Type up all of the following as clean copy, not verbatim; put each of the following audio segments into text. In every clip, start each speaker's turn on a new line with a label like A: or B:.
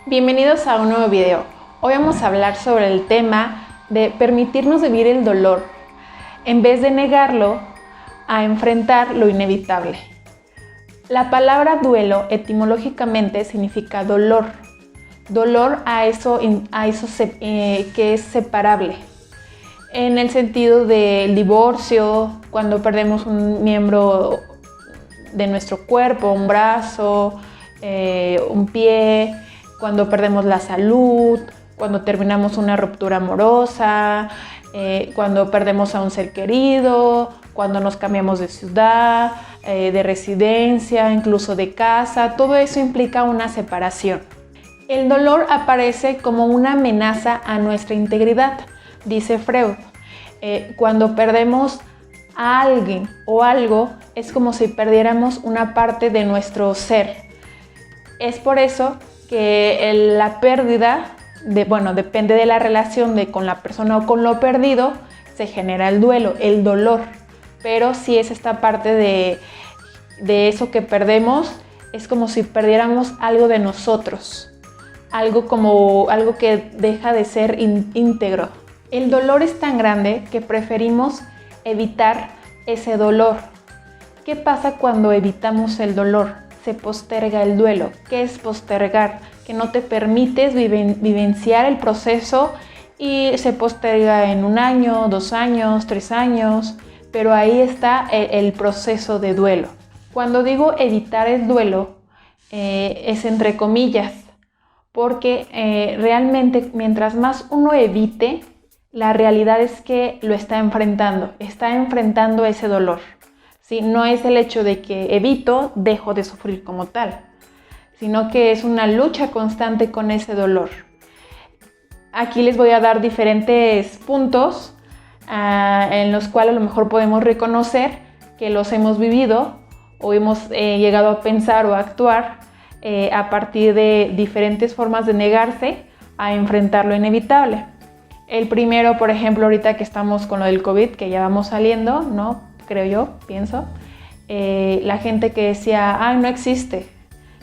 A: Bienvenidos a un nuevo video. Hoy vamos a hablar sobre el tema de permitirnos vivir el dolor, en vez de negarlo, a enfrentar lo inevitable. La palabra duelo etimológicamente significa dolor. Dolor a eso que es separable. En el sentido del divorcio, cuando perdemos un miembro de nuestro cuerpo, un brazo, un pie, cuando perdemos la salud, cuando terminamos una ruptura amorosa, cuando perdemos a un ser querido, cuando nos cambiamos de ciudad, de residencia, incluso de casa, todo eso implica una separación. El dolor aparece como una amenaza a nuestra integridad, dice Freud. Cuando perdemos a alguien o algo, es como si perdiéramos una parte de nuestro ser. Es por eso que la pérdida, depende de la relación con la persona o con lo perdido, se genera el duelo, el dolor. Pero si es esta parte de eso que perdemos, es como si perdiéramos algo de nosotros, algo que deja de ser íntegro. El dolor es tan grande que preferimos evitar ese dolor. ¿Qué pasa cuando evitamos el dolor? Se posterga el duelo. ¿Qué es postergar? Que no te permites vivenciar el proceso y se posterga en 1 año, 2 años, 3 años, pero ahí está el proceso de duelo. Cuando digo evitar el duelo, es entre comillas, porque realmente mientras más uno evite, la realidad es que lo está enfrentando ese dolor. ¿Sí? No es el hecho de que evito, dejo de sufrir como tal, sino que es una lucha constante con ese dolor. Aquí les voy a dar diferentes puntos en los cuales a lo mejor podemos reconocer que los hemos vivido o hemos llegado a pensar o a actuar a partir de diferentes formas de negarse a enfrentar lo inevitable. El primero, por ejemplo, ahorita que estamos con lo del COVID, que ya vamos saliendo, ¿no? Creo yo, pienso, la gente que decía, ay, no existe,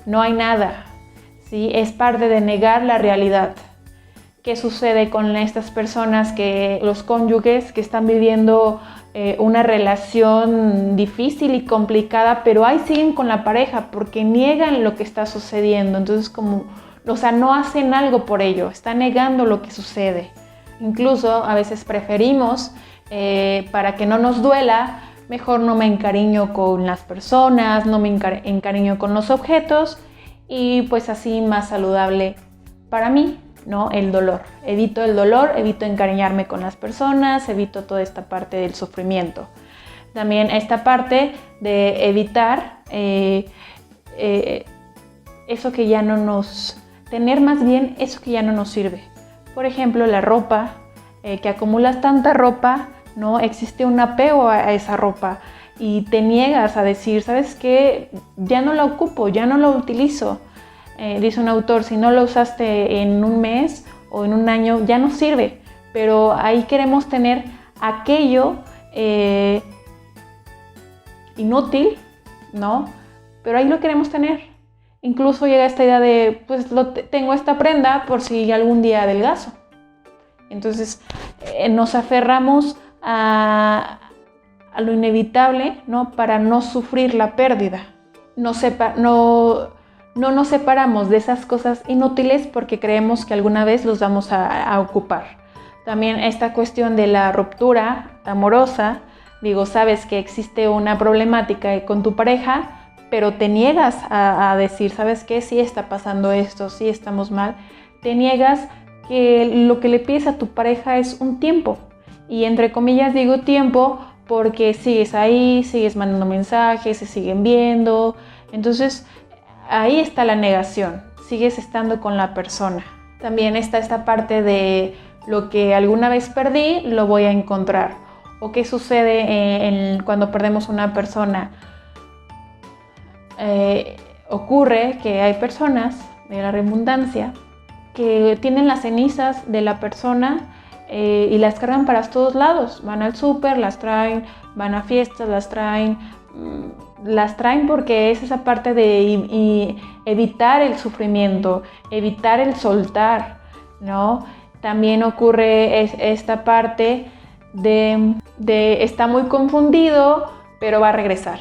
A: no hay nada, ¿sí? Es parte de negar la realidad. ¿Qué sucede con estas personas, los cónyuges que están viviendo una relación difícil y complicada, pero ahí siguen con la pareja porque niegan lo que está sucediendo? Entonces, no hacen algo por ello, están negando lo que sucede. Incluso a veces preferimos, para que no nos duela, mejor no me encariño con las personas, no me encariño con los objetos y pues así más saludable para mí, ¿no? El dolor. Evito el dolor, evito encariñarme con las personas, evito toda esta parte del sufrimiento. También esta parte de evitar eso que ya no nos... tener más bien eso que ya no nos sirve. Por ejemplo, la ropa, que acumulas tanta ropa, ¿no? Existe un apego a esa ropa y te niegas a decir, ¿sabes qué? Ya no la ocupo, ya no la utilizo. Dice un autor, si no lo usaste en 1 mes o en 1 año, ya no sirve. Pero ahí queremos tener aquello inútil, ¿no? Pero ahí lo queremos tener. Incluso llega esta idea de, pues tengo esta prenda por si algún día adelgazo. Entonces nos aferramos a lo inevitable, ¿no? Para no sufrir la pérdida. No nos separamos de esas cosas inútiles porque creemos que alguna vez los vamos a ocupar. También esta cuestión de la ruptura amorosa, sabes que existe una problemática con tu pareja, pero te niegas a decir, ¿sabes qué? Sí está pasando esto, sí estamos mal. Te niegas que lo que le pides a tu pareja es un tiempo. Y entre comillas digo tiempo porque sigues ahí, sigues mandando mensajes, se siguen viendo. Entonces ahí está la negación, sigues estando con la persona. También está esta parte de lo que alguna vez perdí, lo voy a encontrar. O qué sucede cuando perdemos una persona. Ocurre que hay personas, de la redundancia, que tienen las cenizas de la persona y las cargan para todos lados. Van al súper, las traen, van a fiestas, las traen, las traen porque es esa parte de evitar el sufrimiento, evitar el soltar, ¿no? También ocurre esta parte de está muy confundido, pero va a regresar.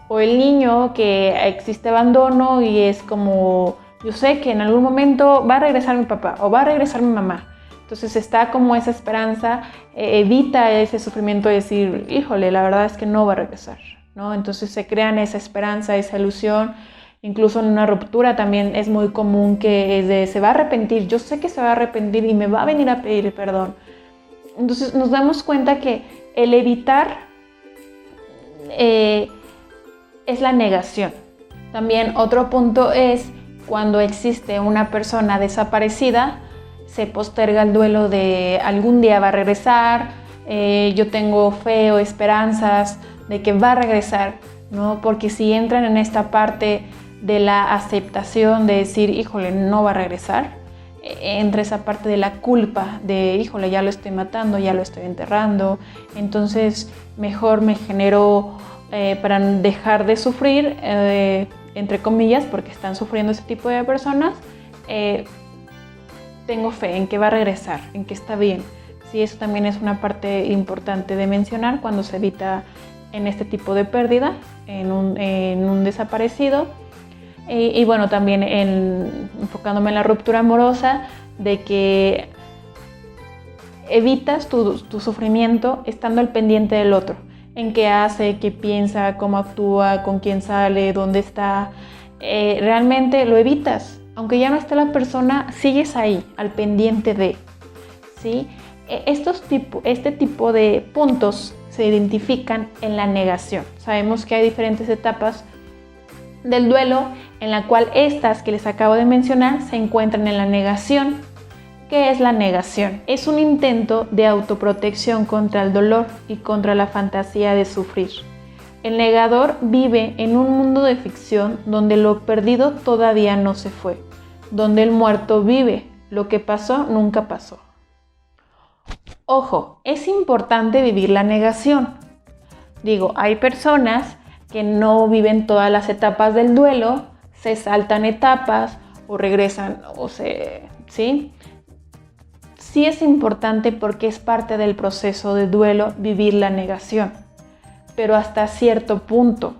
A: O el niño que existe abandono y es como, yo sé que en algún momento va a regresar mi papá o va a regresar mi mamá. Entonces está como esa esperanza, evita ese sufrimiento de decir, híjole, la verdad es que no va a regresar, ¿no? Entonces se crean esa esperanza, esa ilusión. Incluso en una ruptura también es muy común que se va a arrepentir. Yo sé que se va a arrepentir y me va a venir a pedir perdón. Entonces nos damos cuenta que el evitar es la negación. También otro punto es cuando existe una persona desaparecida, se posterga el duelo de algún día va a regresar, yo tengo fe o esperanzas de que va a regresar, ¿no? Porque si entran en esta parte de la aceptación de decir, híjole, no va a regresar, entra esa parte de la culpa de, híjole, ya lo estoy matando, ya lo estoy enterrando, entonces mejor me genero para dejar de sufrir, entre comillas, porque están sufriendo ese tipo de personas, tengo fe en que va a regresar, en que está bien. Sí, eso también es una parte importante de mencionar cuando se evita en este tipo de pérdida, en un desaparecido. Y bueno, también enfocándome en la ruptura amorosa, de que evitas tu sufrimiento estando al pendiente del otro, en qué hace, qué piensa, cómo actúa, con quién sale, dónde está. Realmente lo evitas. Aunque ya no esté la persona, sigues ahí, al pendiente de, ¿sí? Este tipo de puntos se identifican en la negación. Sabemos que hay diferentes etapas del duelo, en la cual estas que les acabo de mencionar se encuentran en la negación. ¿Qué es la negación? Es un intento de autoprotección contra el dolor y contra la fantasía de sufrir. El negador vive en un mundo de ficción donde lo perdido todavía no se fue, donde el muerto vive, lo que pasó nunca pasó. Ojo, es importante vivir la negación. Digo, hay personas que no viven todas las etapas del duelo, se saltan etapas o regresan, ¿sí? Sí es importante porque es parte del proceso de duelo vivir la negación, pero hasta cierto punto,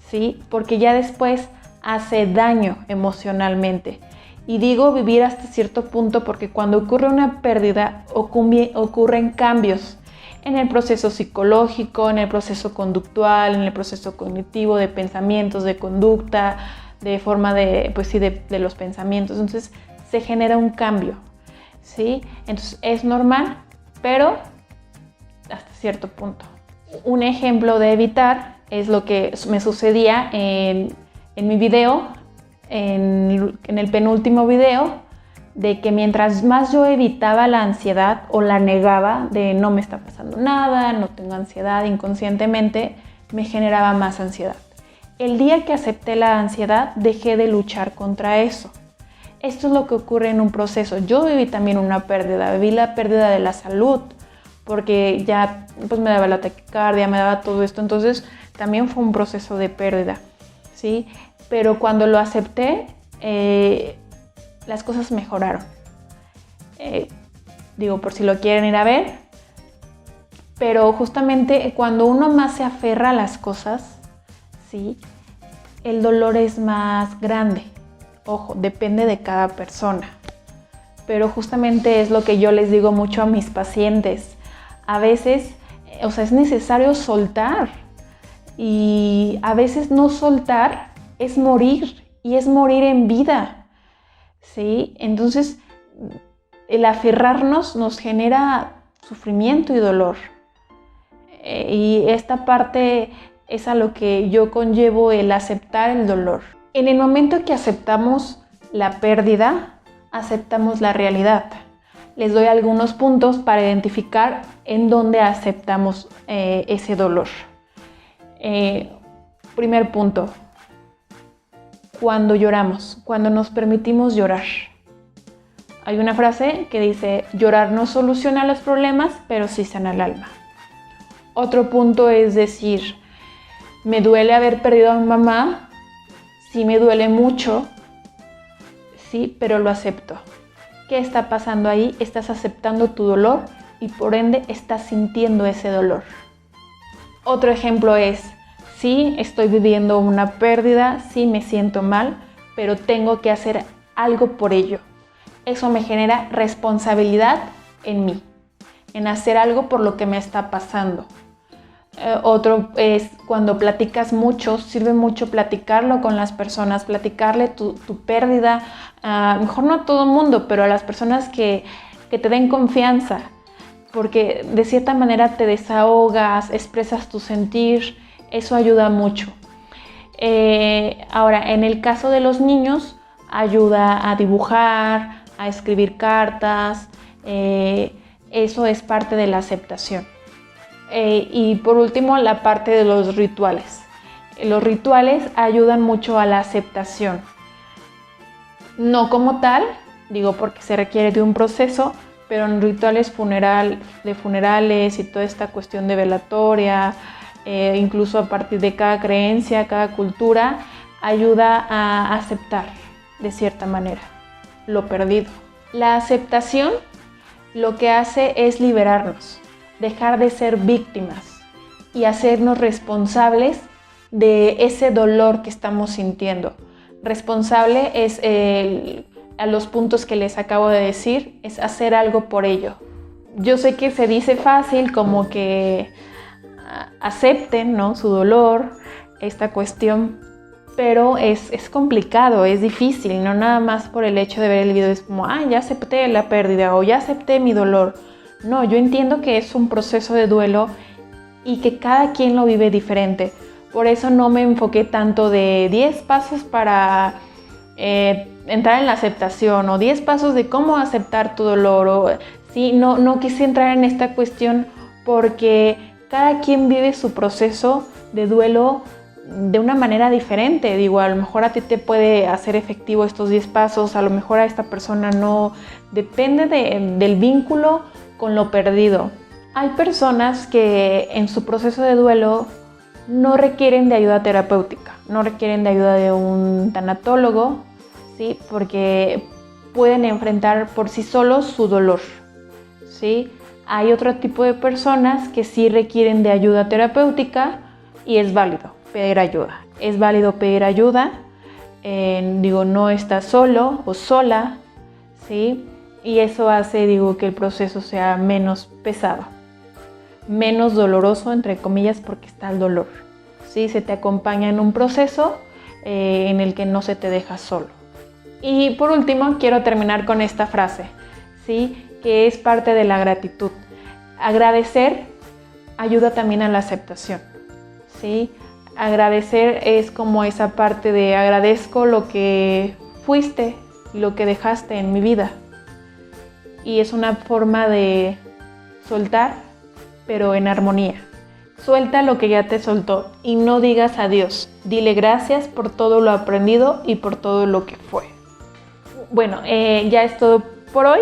A: ¿sí? Porque ya después hace daño emocionalmente. Y digo vivir hasta cierto punto porque cuando ocurre una pérdida ocurren cambios en el proceso psicológico, en el proceso conductual, en el proceso cognitivo, de pensamientos, de conducta, de forma de los pensamientos. Entonces se genera un cambio, ¿sí? Entonces es normal, pero hasta cierto punto. Un ejemplo de evitar es lo que me sucedía en mi video, en el penúltimo video, de que mientras más yo evitaba la ansiedad o la negaba de no me está pasando nada, no tengo ansiedad, inconscientemente me generaba más ansiedad. El día que acepté la ansiedad, dejé de luchar contra eso. Esto es lo que ocurre en un proceso. Yo viví también una pérdida, viví la pérdida de la salud, porque ya pues me daba la taquicardia, me daba todo esto, entonces también fue un proceso de pérdida, ¿sí? Pero cuando lo acepté, las cosas mejoraron. Digo, por si lo quieren ir a ver, pero justamente cuando uno más se aferra a las cosas, ¿sí? El dolor es más grande. Ojo, depende de cada persona. Pero justamente es lo que yo les digo mucho a mis pacientes. A veces, es necesario soltar. Y a veces no soltar es morir. Y es morir en vida, ¿sí? Entonces, el aferrarnos nos genera sufrimiento y dolor. Y esta parte es a lo que yo conllevo el aceptar el dolor. En el momento que aceptamos la pérdida, aceptamos la realidad. Les doy algunos puntos para identificar en dónde aceptamos ese dolor. Primer punto, cuando lloramos, cuando nos permitimos llorar. Hay una frase que dice, llorar no soluciona los problemas, pero sí sana el alma. Otro punto es decir, me duele haber perdido a mi mamá, sí me duele mucho, sí, pero lo acepto. ¿Qué está pasando ahí? Estás aceptando tu dolor y por ende estás sintiendo ese dolor. Otro ejemplo es, sí, estoy viviendo una pérdida, sí me siento mal, pero tengo que hacer algo por ello. Eso me genera responsabilidad en mí, en hacer algo por lo que me está pasando. Otro es cuando platicas mucho, sirve mucho platicarlo con las personas, platicarle tu pérdida, mejor no a todo el mundo, pero a las personas que te den confianza, porque de cierta manera te desahogas, expresas tu sentir, eso ayuda mucho. Ahora, en el caso de los niños, ayuda a dibujar, a escribir cartas, eso es parte de la aceptación. Y por último, la parte de los rituales. Los rituales ayudan mucho a la aceptación. No como tal, digo porque se requiere de un proceso, pero en rituales de funerales y toda esta cuestión de velatoria, incluso a partir de cada creencia, cada cultura, ayuda a aceptar de cierta manera lo perdido. La aceptación lo que hace es liberarnos, dejar de ser víctimas y hacernos responsables de ese dolor que estamos sintiendo. Responsable es a los puntos que les acabo de decir, es hacer algo por ello. Yo sé que se dice fácil, como que acepten, ¿no?, su dolor, esta cuestión, pero es complicado, es difícil, no nada más por el hecho de ver el video es como, ya acepté la pérdida o ya acepté mi dolor. No, yo entiendo que es un proceso de duelo y que cada quien lo vive diferente. Por eso no me enfoqué tanto de 10 pasos para entrar en la aceptación o 10 pasos de cómo aceptar tu dolor. Sí, no quise entrar en esta cuestión porque cada quien vive su proceso de duelo de una manera diferente. Digo, a lo mejor a ti te puede hacer efectivo estos 10 pasos, a lo mejor a esta persona no. Depende del vínculo con lo perdido. Hay personas que en su proceso de duelo no requieren de ayuda terapéutica, no requieren de ayuda de un tanatólogo, ¿sí?, porque pueden enfrentar por sí solos su dolor, ¿sí? Hay otro tipo de personas que sí requieren de ayuda terapéutica y es válido pedir ayuda. Es válido pedir ayuda, no estás solo o sola, ¿sí? Y eso hace, que el proceso sea menos pesado, menos doloroso, entre comillas, porque está el dolor. ¿Sí? Se te acompaña en un proceso en el que no se te deja solo. Y por último, quiero terminar con esta frase, ¿sí?, que es parte de la gratitud. Agradecer ayuda también a la aceptación, ¿sí? Agradecer es como esa parte de agradezco lo que fuiste, lo que dejaste en mi vida. Y es una forma de soltar, pero en armonía. Suelta lo que ya te soltó y no digas adiós. Dile gracias por todo lo aprendido y por todo lo que fue. Bueno, ya es todo por hoy.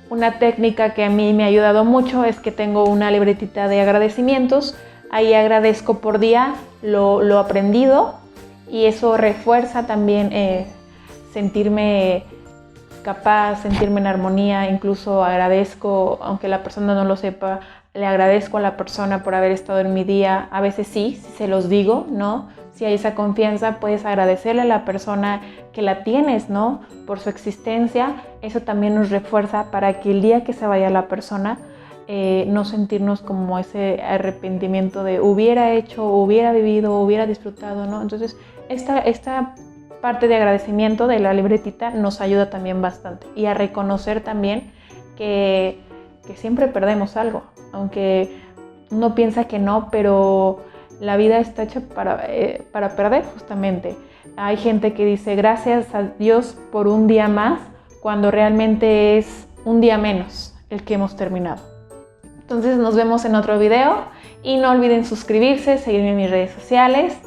A: Una técnica que a mí me ha ayudado mucho es que tengo una libretita de agradecimientos. Ahí agradezco por día lo aprendido y eso refuerza también sentirme capaz, sentirme en armonía. Incluso agradezco, aunque la persona no lo sepa, le agradezco a la persona por haber estado en mi día. A veces sí, se los digo, ¿no? Si hay esa confianza, puedes agradecerle a la persona que la tienes, ¿no?, por su existencia. Eso también nos refuerza para que el día que se vaya la persona, no sentirnos como ese arrepentimiento de hubiera hecho, hubiera vivido, hubiera disfrutado, ¿no? Entonces, esta parte de agradecimiento de la libretita nos ayuda también bastante. Y a reconocer también que siempre perdemos algo, aunque uno piensa que no, pero la vida está hecha para perder justamente. Hay gente que dice gracias a Dios por un día más, cuando realmente es un día menos el que hemos terminado. Entonces nos vemos en otro video y no olviden suscribirse, seguirme en mis redes sociales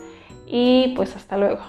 A: y pues hasta luego.